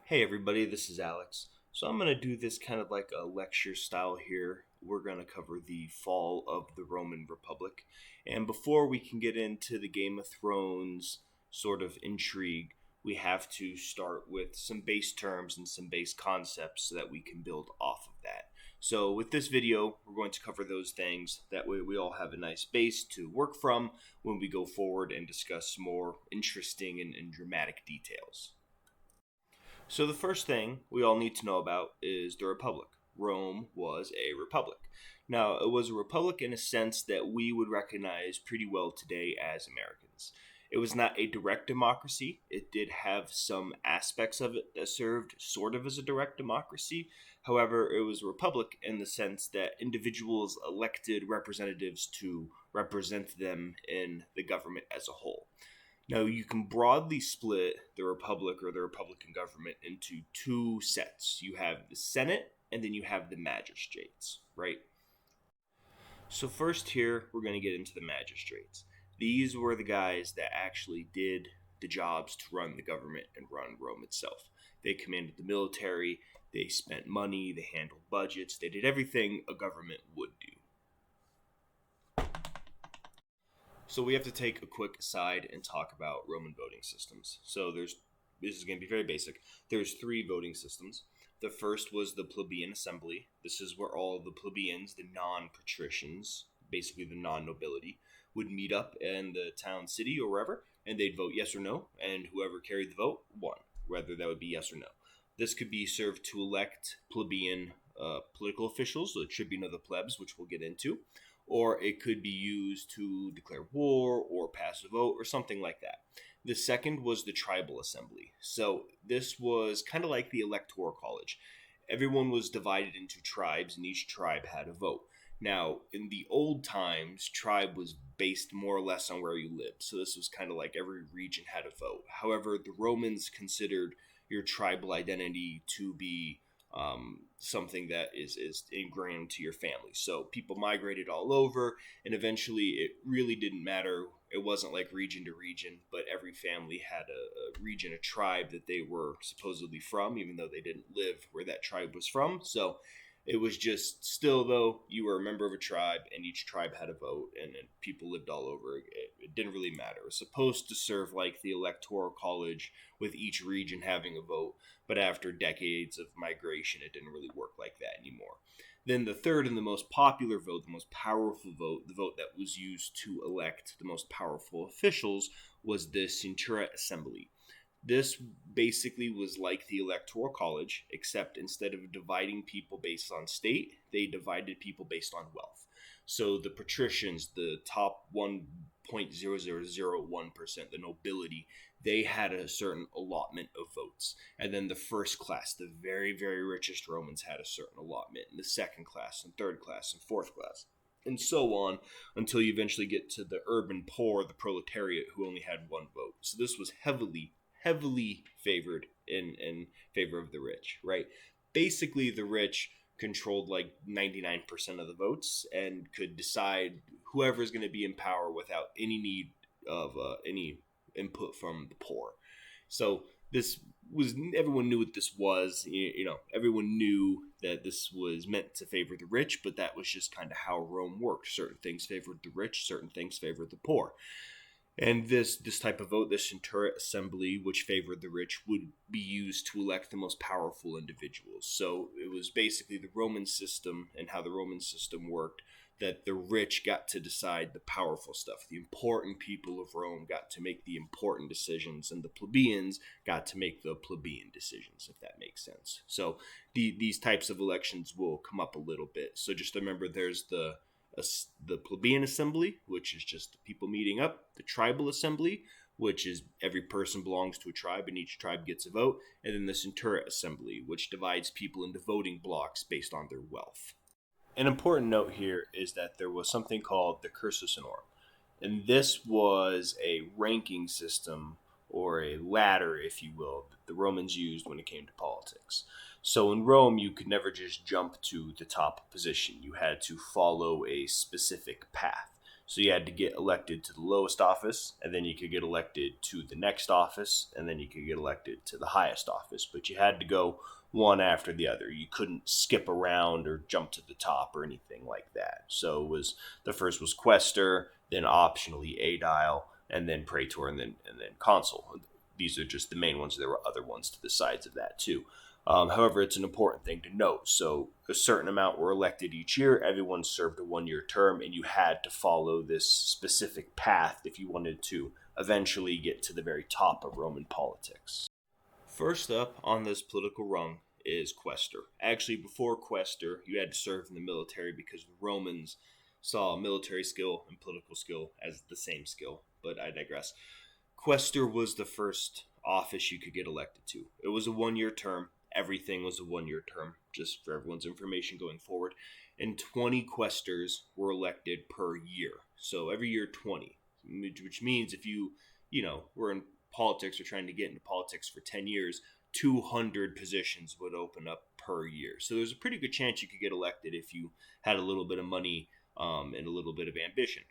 Hey everybody, this is Alex. So I'm going to do this kind of like a lecture style here. We're going to cover the fall of the Roman Republic. And before we can get into the Game of Thrones sort of intrigue, we have to start with some base terms and some base concepts so that we can build off of that. So with this video, we're going to cover those things. That way we all have a nice base to work from when we go forward and discuss more interesting and dramatic details. So the first thing we all need to know about is the Republic. Rome was a republic. Now, it was a republic in a sense that we would recognize pretty well today as Americans. It was not a direct democracy. It did have some aspects of it that served sort of as a direct democracy. However, it was a republic in the sense that individuals elected representatives to represent them in the government as a whole. Now, you can broadly split the republic or the republican government into two sets. You have the Senate and then you have the magistrates, right? So, first, here we're going to get into the magistrates. These were the guys that actually did the jobs to run the government and run Rome itself. They commanded the military, they spent money, they handled budgets, they did everything a government would do. So we have to take a quick aside and talk about Roman voting systems. This is going to be very basic. There's three voting systems. The first was the plebeian assembly. This is where all of the plebeians, the non-patricians, basically the non-nobility, would meet up in the town, city, or wherever, and they'd vote yes or no, and whoever carried the vote won, whether that would be yes or no. This could be served to elect plebeian political officials, the tribune of the plebs, which we'll get into, or it could be used to declare war or pass a vote or something like that. The second was the tribal assembly. So this was kind of like the electoral college. Everyone was divided into tribes and each tribe had a vote. Now, in the old times, tribe was based more or less on where you lived. So this was kind of like every region had a vote. However, the Romans considered your tribal identity to be something that is ingrained to your family. So people migrated all over, and eventually it really didn't matter. It wasn't like region to region, but every family had a region, a tribe that they were supposedly from, even though they didn't live where that tribe was from. So it was just still, though, you were a member of a tribe, and each tribe had a vote, and people lived all over. It didn't really matter. It was supposed to serve like the electoral college with each region having a vote, but after decades of migration, it didn't really work like that anymore. Then the third and the most popular vote, the most powerful vote, the vote that was used to elect the most powerful officials, was the Centura Assembly. This basically was like the Electoral College, except instead of dividing people based on state, they divided people based on wealth. So the patricians, the top 1.0001%, the nobility, they had a certain allotment of votes. And then the first class, the very, very richest Romans, had a certain allotment, and the second class, and third class, and fourth class, and so on until you eventually get to the urban poor, the proletariat, who only had one vote. So this was heavily favored in favor of the rich, right? Basically, the rich controlled like 99% of the votes and could decide whoever is going to be in power without any need of any input from the poor. So this was, everyone knew what this was. Everyone knew that this was meant to favor the rich, but that was just kind of how Rome worked. Certain things favored the rich, certain things favored the poor. And this type of vote, this Centura Assembly, which favored the rich, would be used to elect the most powerful individuals. So it was basically the Roman system and how the Roman system worked, that the rich got to decide the powerful stuff. The important people of Rome got to make the important decisions, and the plebeians got to make the plebeian decisions, if that makes sense. So these types of elections will come up a little bit. So just remember, there's the plebeian assembly, which is just the people meeting up, the tribal assembly, which is every person belongs to a tribe and each tribe gets a vote, and then the Centura assembly, which divides people into voting blocks based on their wealth. An important note here is that there was something called the cursus honorum, and this was a ranking system or a ladder, if you will, that the Romans used when it came to politics. So in Rome, you could never just jump to the top position. You had to follow a specific path. So you had to get elected to the lowest office, and then you could get elected to the next office, and then you could get elected to the highest office. But you had to go one after the other. You couldn't skip around or jump to the top or anything like that. So it was the first was quaestor, then optionally adial, and then praetor, and then consul. These are just the main ones. There were other ones to the sides of that too. However, it's an important thing to note. So a certain amount were elected each year. Everyone served a 1-year term, and you had to follow this specific path if you wanted to eventually get to the very top of Roman politics. First up on this political rung is quaestor. Actually, before quaestor, you had to serve in the military because the Romans saw military skill and political skill as the same skill, but I digress. Quaestor was the first office you could get elected to. It was a 1-year term. Everything was a 1-year term, just for everyone's information going forward. And 20 quaestors were elected per year. So every year 20, which means if you were in politics or trying to get into politics for 10 years, 200 positions would open up per year. So there's a pretty good chance you could get elected if you had a little bit of money and a little bit of ambition.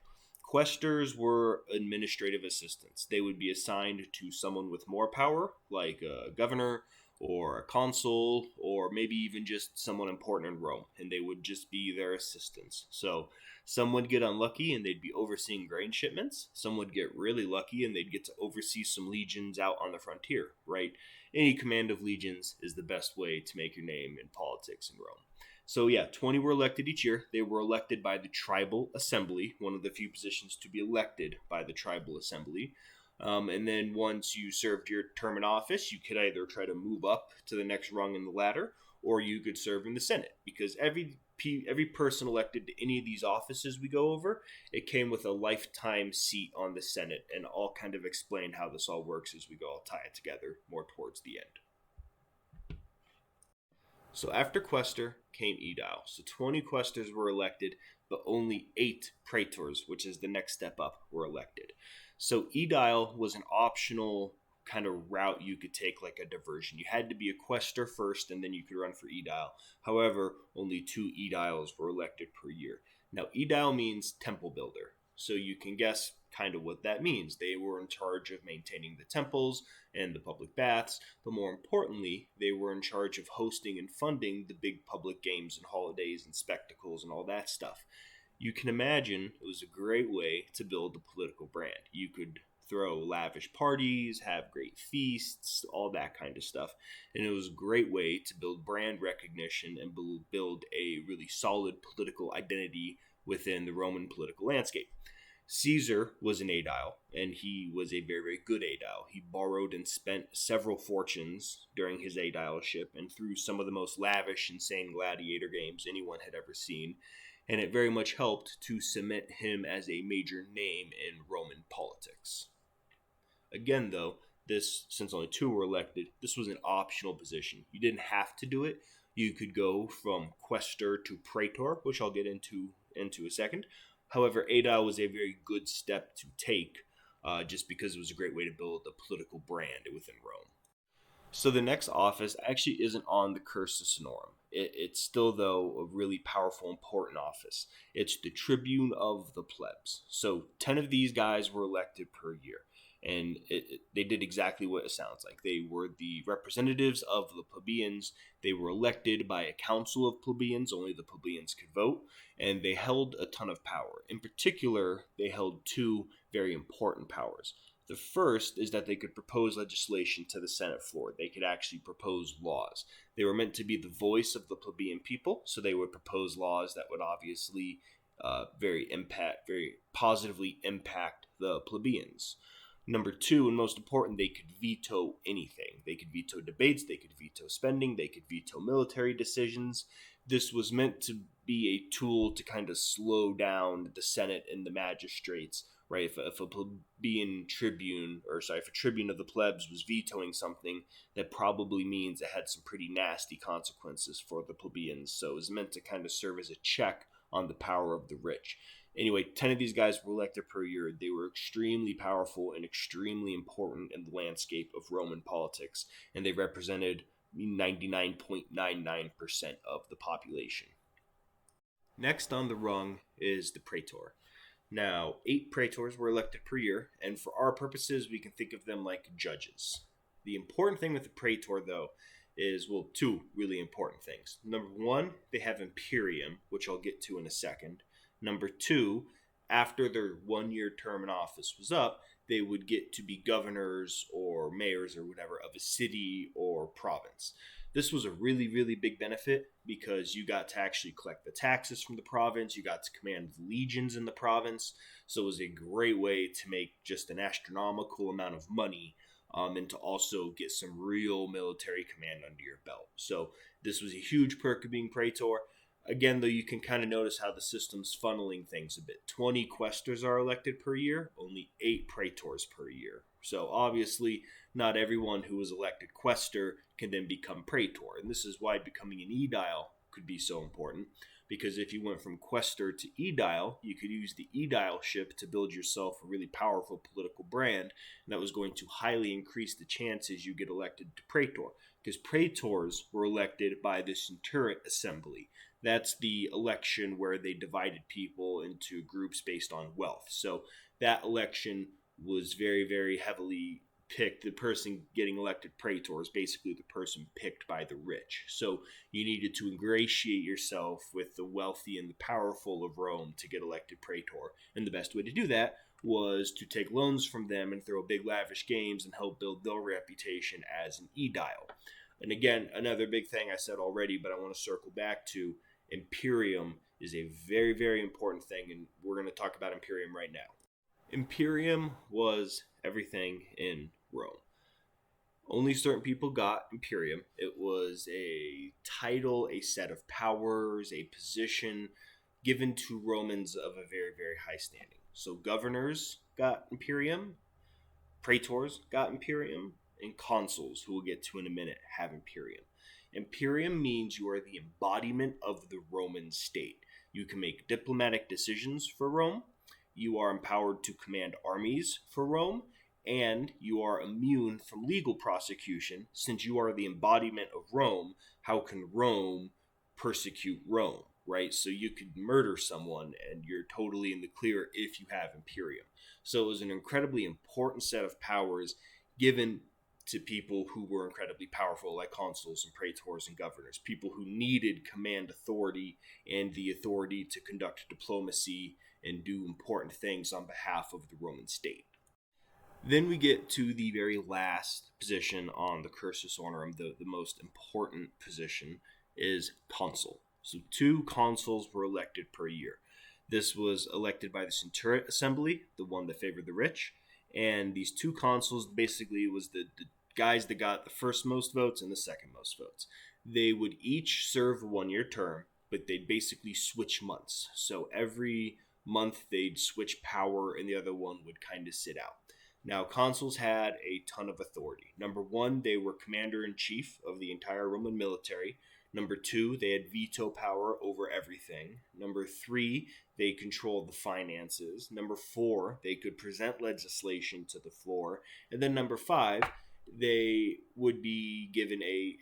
Quaestors were administrative assistants. They would be assigned to someone with more power, like a governor or a consul, or maybe even just someone important in Rome, and they would just be their assistants. So some would get unlucky and they'd be overseeing grain shipments. Some would get really lucky and they'd get to oversee some legions out on the frontier, right? Any command of legions is the best way to make your name in politics in Rome. So yeah, 20 were elected each year. They were elected by the tribal assembly, one of the few positions to be elected by the tribal assembly. And then once you served your term in office, you could either try to move up to the next rung in the ladder, or you could serve in the Senate, because every person elected to any of these offices we go over, it came with a lifetime seat on the Senate, and I'll kind of explain how this all works as we go. I'll tie it together more towards the end. So after quaestor came aedile. So 20 quaestors were elected, but only 8 praetors, which is the next step up, were elected. So aedile was an optional kind of route you could take, like a diversion. You had to be a quaestor first, and then you could run for aedile. However, only 2 aediles were elected per year. Now, aedile means temple builder. So you can guess kind of what that means. They were in charge of maintaining the temples and the public baths, but more importantly, they were in charge of hosting and funding the big public games and holidays and spectacles and all that stuff. You can imagine it was a great way to build a political brand. You could throw lavish parties, have great feasts, all that kind of stuff. And it was a great way to build brand recognition and build a really solid political identity within the Roman political landscape. Caesar was an aedile, and he was a very, very good aedile. He borrowed and spent several fortunes during his aedileship and threw some of the most lavish, insane gladiator games anyone had ever seen, and it very much helped to cement him as a major name in Roman politics. Again, though, since only 2 were elected, this was an optional position. You didn't have to do it. You could go from quaestor to praetor, which I'll get into a second. However, aedile was a very good step to take, just because it was a great way to build a political brand within Rome. So the next office actually isn't on the cursus honorum. It's still, though, a really powerful, important office. It's the tribune of the plebs. So 10 of these guys were elected per year. And they did exactly what it sounds like. They were the representatives of the plebeians. They were elected by a council of plebeians. Only the plebeians could vote. And they held a ton of power. In particular, they held 2 very important powers. The first is that they could propose legislation to the Senate floor. They could actually propose laws. They were meant to be the voice of the plebeian people, so they would propose laws that would obviously very positively impact the plebeians. Number 2, and most important, they could veto anything. They could veto debates, they could veto spending, they could veto military decisions. This was meant to be a tool to kind of slow down the Senate and the magistrates, right? If a plebeian tribune, if a tribune of the plebs was vetoing something, that probably means it had some pretty nasty consequences for the plebeians. So it was meant to kind of serve as a check on the power of the rich. Anyway, 10 of these guys were elected per year. They were extremely powerful and extremely important in the landscape of Roman politics, and they represented 99.99% of the population. Next on the rung is the praetor. Now, 8 praetors were elected per year, and for our purposes, we can think of them like judges. The important thing with the praetor, though, is, well, two really important things. Number one, they have Imperium, which I'll get to in a second. Number two, after their 1 year term in office was up, they would get to be governors or mayors or whatever of a city or province. This was a really, really big benefit because you got to actually collect the taxes from the province. You got to command legions in the province. So it was a great way to make just an astronomical amount of money, and to also get some real military command under your belt. So this was a huge perk of being praetor. Again, though, you can kind of notice how the system's funneling things a bit. 20 questors are elected per year, only 8 praetors per year. So obviously, not everyone who was elected questor can then become praetor. And this is why becoming an aedile could be so important. Because if you went from questor to aedile, you could use the aedileship to build yourself a really powerful political brand, and that was going to highly increase the chances you get elected to praetor. Because praetors were elected by the centuriate assembly. That's the election where they divided people into groups based on wealth. So that election was very, very heavily picked. The person getting elected praetor is basically the person picked by the rich. So you needed to ingratiate yourself with the wealthy and the powerful of Rome to get elected praetor. And the best way to do that was to take loans from them and throw big lavish games and help build their reputation as an aedile. And again, another big thing I said already, but I want to circle back to, Imperium is a very, very important thing, and we're going to talk about Imperium right now. Imperium was everything in Rome. Only certain people got Imperium. It was a title, a set of powers, a position given to Romans of a very, very high standing. So governors got Imperium, praetors got Imperium, and consuls, who we'll get to in a minute, have Imperium. Imperium means you are the embodiment of the Roman state. You can make diplomatic decisions for Rome. You are empowered to command armies for Rome, and you are immune from legal prosecution. Since you are the embodiment of Rome, how can Rome persecute Rome, right? So you could murder someone and you're totally in the clear if you have Imperium. So it was an incredibly important set of powers given to people who were incredibly powerful, like consuls and praetors and governors, people who needed command authority and the authority to conduct diplomacy and do important things on behalf of the Roman state. Then we get to the very last position on the cursus honorum, the most important position is consul. So 2 consuls were elected per year. This was elected by the centuriate assembly, the one that favored the rich, and these 2 consuls basically was the guys that got the first most votes and the second most votes. They would each serve a 1 year term, but they'd basically switch months. So every month they'd switch power and the other one would kind of sit out. Now, consuls had a ton of authority. Number one, they were commander-in-chief of the entire Roman military. Number 2, they had veto power over everything. Number 3, they controlled the finances. Number 4, they could present legislation to the floor. And then number 5, they would be given a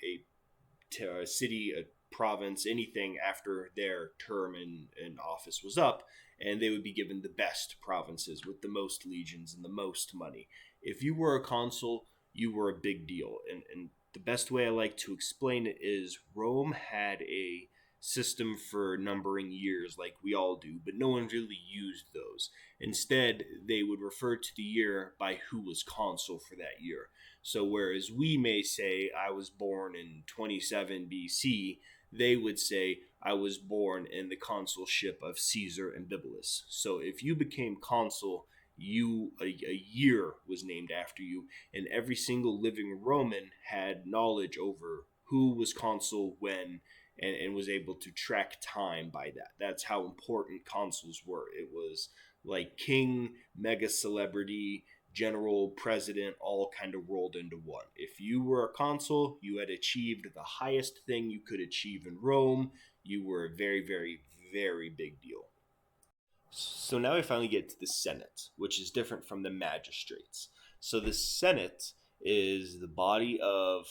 city, a province, anything after their term in office was up, and they would be given the best provinces with the most legions and the most money. If you were a consul, you were a big deal. And the best way I like to explain it is Rome had a system for numbering years like we all do, but no one really used those. Instead, they would refer to the year by who was consul for that year. So whereas we may say I was born in 27 BC, they would say I was born in the consulship of Caesar and Bibulus. So if you became consul, a year was named after you, and every single living Roman had knowledge over who was consul when, and was able to track time by that. That's how important consuls were. It was like king, mega celebrity, general, president, all kind of rolled into one. If you were a consul, you had achieved the highest thing you could achieve in Rome. You were a very, very, very big deal. So now we finally get to the Senate, which is different from the magistrates. So the Senate is the body of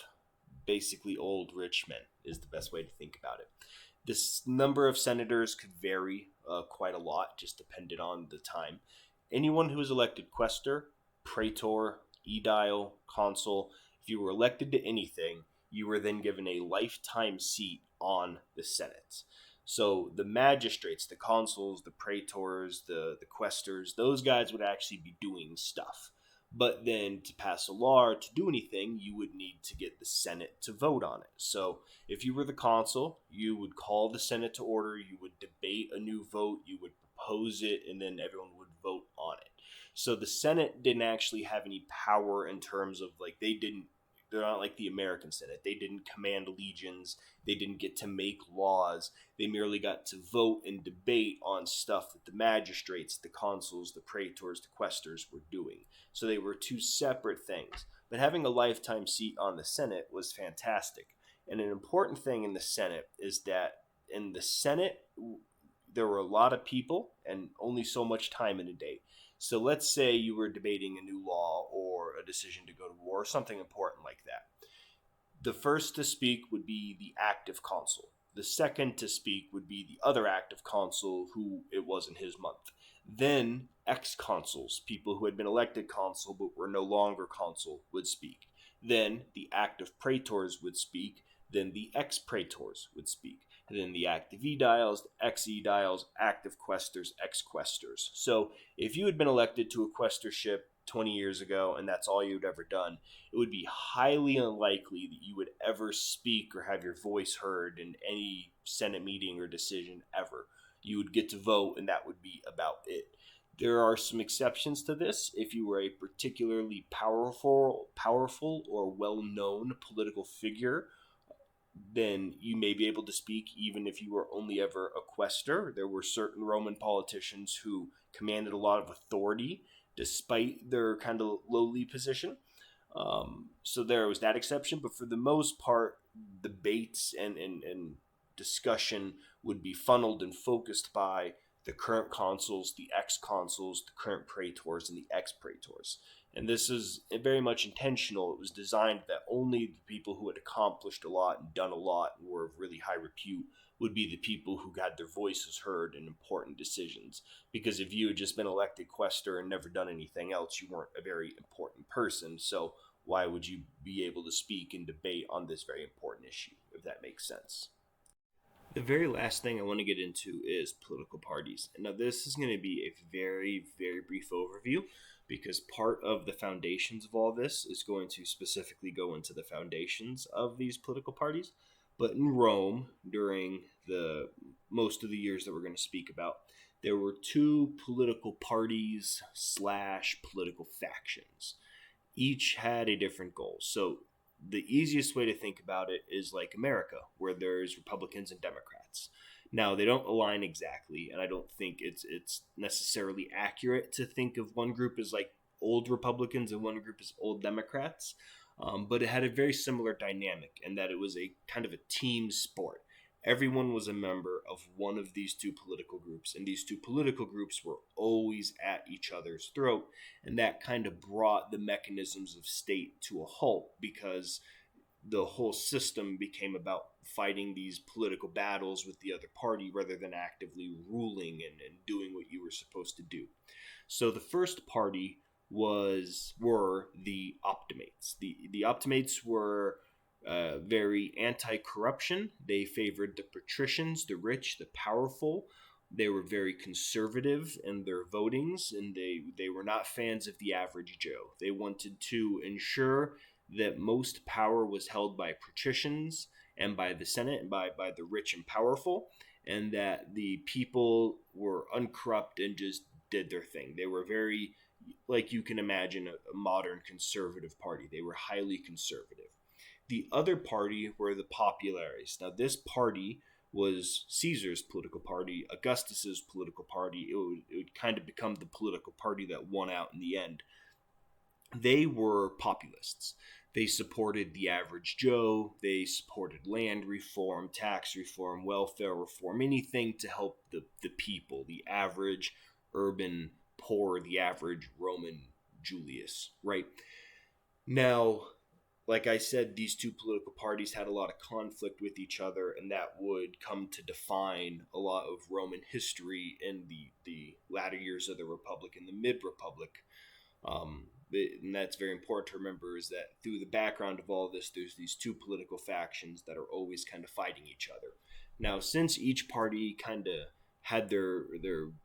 basically old rich men, is the best way to think about it. This number of senators could vary quite a lot, just depended on the time. Anyone who was elected quaestor, praetor, aedile, consul, if you were elected to anything, you were then given a lifetime seat on the Senate. So the magistrates, the consuls, the praetors, the quaestors, those guys would actually be doing stuff. But then to pass a law or to do anything, you would need to get the Senate to vote on it. So if you were the consul, you would call the Senate to order, you would debate a new vote, you would propose it, and then everyone would vote on it. So the Senate didn't actually have any power in terms of they're not like the American Senate. They didn't command legions. They didn't get to make laws. They merely got to vote and debate on stuff that the magistrates, the consuls, the praetors, the quaestors were doing. So they were two separate things. But having a lifetime seat on the Senate was fantastic. And an important thing in the Senate is that in the Senate, there were a lot of people and only so much time in a day. So let's say you were debating a new law or a decision to go to war or something important like that. The first to speak would be the active consul. The second to speak would be the other active consul who it wasn't his month. Then ex-consuls, people who had been elected consul but were no longer consul, would speak. Then the active praetors would speak. Then the ex-praetors would speak. And then the active aediles, the ex-aediles, active quaestors, ex-quaestors. So if you had been elected to a quaestorship 20 years ago and that's all you'd ever done, it would be highly unlikely that you would ever speak or have your voice heard in any Senate meeting or decision ever. You would get to vote and that would be about it. There are some exceptions to this. If you were a particularly powerful or well-known political figure, then you may be able to speak even if you were only ever a quaestor. There were certain Roman politicians who commanded a lot of authority despite their kind of lowly position. So there was that exception, but for the most part, debates and discussion would be funneled and focused by the current consuls, the ex-consuls, the current praetors, and the ex-praetors. And this is very much intentional. It was designed that only the people who had accomplished a lot and done a lot and were of really high repute would be the people who got their voices heard in important decisions. Because if you had just been elected quaestor and never done anything else, you weren't a very important person. So why would you be able to speak and debate on this very important issue, if that makes sense? The very last thing I want to get into is political parties. And now this is going to be a very, very brief overview because part of the foundations of all this is going to specifically go into the foundations of these political parties. But in Rome, during the most of the years that we're going to speak about, there were two political parties / political factions. Each had a different goal. So the easiest way to think about it is like America, where there's Republicans and Democrats. Now, they don't align exactly, and I don't think it's necessarily accurate to think of one group as like old Republicans and one group as old Democrats, but it had a very similar dynamic in that it was a kind of a team sport. Everyone was a member of one of these two political groups, and these two political groups were always at each other's throat, and that kind of brought the mechanisms of state to a halt because the whole system became about fighting these political battles with the other party rather than actively ruling and doing what you were supposed to do. So the first party were the Optimates. The Optimates were very anti-corruption. They favored the patricians, the rich, the powerful. They were very conservative in their votings, and they were not fans of the average Joe. They wanted to ensure that most power was held by patricians and by the Senate and by the rich and powerful, and that the people were uncorrupt and just did their thing. They were very, like you can imagine, a modern conservative party. They were highly conservative. The other party were the Populares. Now, this party was Caesar's political party, Augustus's political party. It would kind of become the political party that won out in the end. They were populists. They supported the average Joe. They supported land reform, tax reform, welfare reform, anything to help the people, the average urban poor, the average Roman Julius, right? Now, like I said, these two political parties had a lot of conflict with each other, and that would come to define a lot of Roman history in the latter years of the Republic and the mid Republic. And that's very important to remember, is that through the background of all this, there's these two political factions that are always kind of fighting each other. Now, since each party kind of had their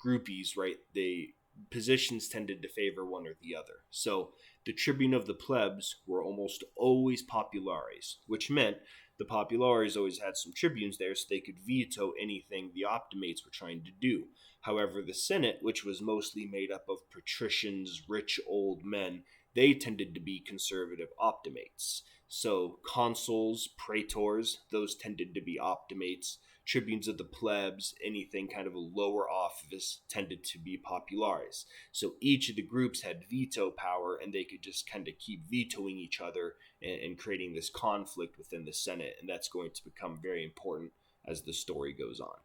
groupies, right, they positions tended to favor one or the other. So the tribune of the plebs were almost always populares, which meant the populares always had some tribunes there so they could veto anything the optimates were trying to do. However, the Senate, which was mostly made up of patricians, rich old men, they tended to be conservative optimates. So consuls, praetors, those tended to be optimates. Tribunes of the plebs, anything kind of a lower office, tended to be populares. So each of the groups had veto power, and they could just kind of keep vetoing each other and creating this conflict within the Senate. And that's going to become very important as the story goes on.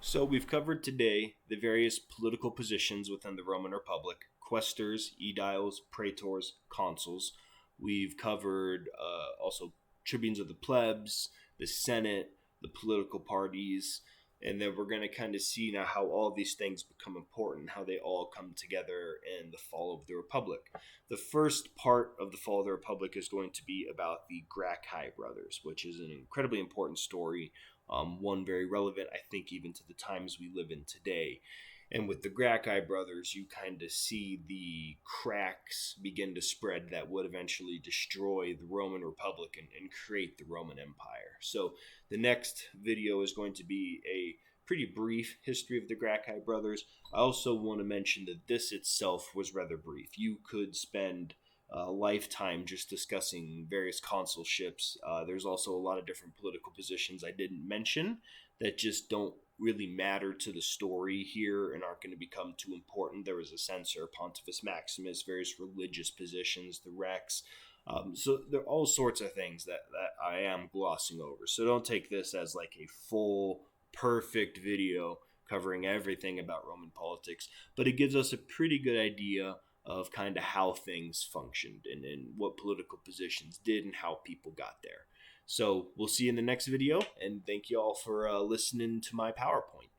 So we've covered today the various political positions within the Roman Republic: quaestors, aediles, praetors, consuls. We've covered also tribunes of the plebs, the Senate, the political parties, and then we're going to kind of see now how all these things become important, how they all come together in the fall of the Republic. The first part of the fall of the Republic is going to be about the Gracchi brothers, which is an incredibly important story, one very relevant, I think, even to the times we live in today. And with the Gracchi brothers, you kind of see the cracks begin to spread that would eventually destroy the Roman Republic and create the Roman Empire. So the next video is going to be a pretty brief history of the Gracchi brothers. I also want to mention that this itself was rather brief. You could spend a lifetime just discussing various consulships. There's also a lot of different political positions I didn't mention that just don't really matter to the story here and aren't going to become too important. There was a censor, Pontifex Maximus, various religious positions, the Rex. So there are all sorts of things that I am glossing over. So don't take this as like a full, perfect video covering everything about Roman politics, but it gives us a pretty good idea of kind of how things functioned and what political positions did and how people got there. So we'll see you in the next video, and thank you all for listening to my PowerPoint.